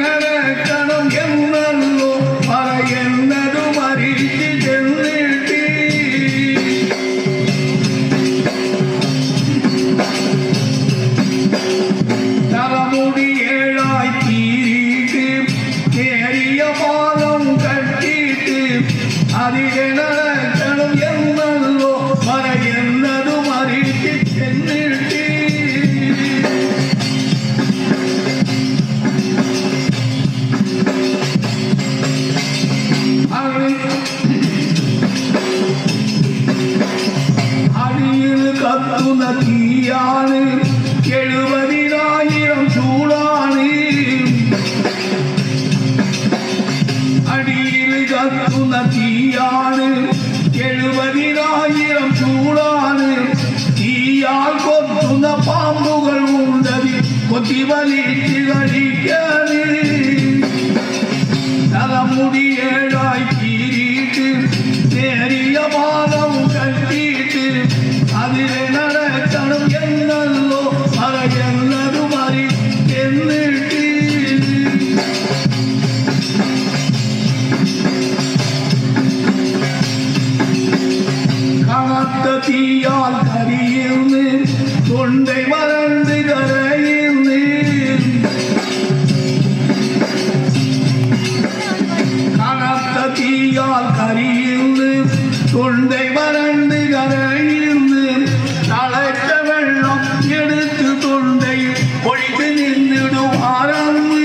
நடக்கணும் என்னல்லோ மர என்னதும் அறிந்து சென்றிட்டு தலைமுடி ஏழாய் தீரிட்டு நேரிய பாலம் கட்டிட்டு அதிலே நடக்கணும் என்னல்லோ மர என்னதும் அறிந்து சென்றிட்டு அடியில் கத்துன தீயானு 70,000 சூடானு அடியில் கத்துன தீயானு 70,000 சூடானு தீயால் கொத்துன பாம்புகள் உண்டது கொத்தி வலித்து கடிக்கானு தலைமுடி ஏழாய் கீறிட்டு நேரிய பாலம் கட்டிட்டு அதிலே நடக்கணும் என்னல்லோ மர என்னது மாறி என்னிட்டு கனத்த தீயால் கரியிருந்து தொண்டை வறண்டு கரையிருந்து தீயால் கரியிருந்து தொண்டை வறண்டு கரையிருந்து தலைத்த வெள்ளம் எடுத்து தொண்டை ஒழித்து நின்றுடும் ஆரம்பு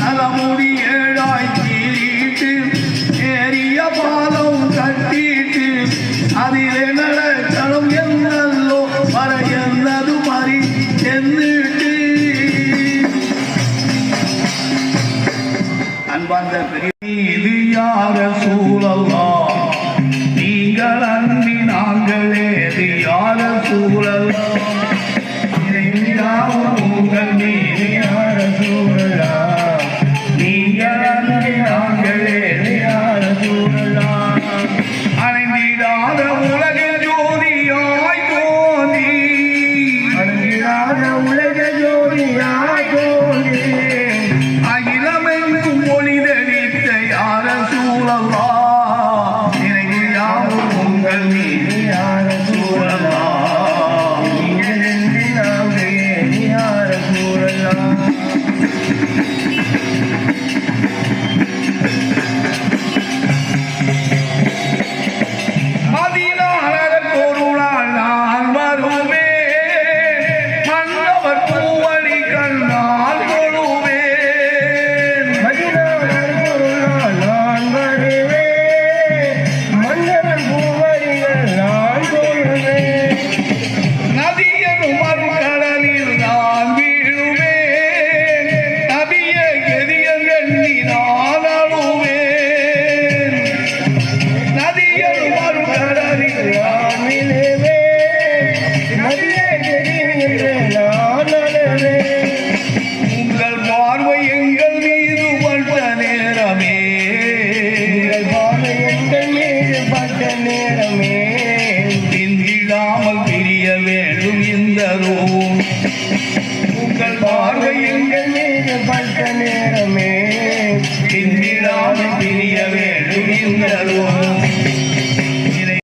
தலைமுடி ஏழாய் தீரிட்டு ஏறிய பாலம் கட்டிட்டு அதிலே நடக்கணும் என்னல்லோ வர என்னது மாறி என்னிட்டு அன்பார்ந்த பெரிய யார சூழல்லாம் நீங்கள் அன்பி நாங்களேது யார சூழல்லாம் உங்கள் மீது யார சூழலாம் நீங்கள் அன்பி நாங்களேது யார சூழலாம் அணைந்திடாத உலக ஜோதியாய் தோன்றி அணைந்திடாத உலக ஜோதியாய் தோன்றி அகிலமெங்கும் ஒளிதளித்த யார சூழல்லா இணையாவும் உங்கள் மீது யார சூழல்லா நீங்கள் என்று நாங்கள் யார சூழல்லா பிந்திடாமல் பிரிய வேண்டும் இந்த உங்கள் பார்வை எங்கள் மீது பட்ட நேரமே பிந்திடாமல் பிரிய வேண்டும் இந்த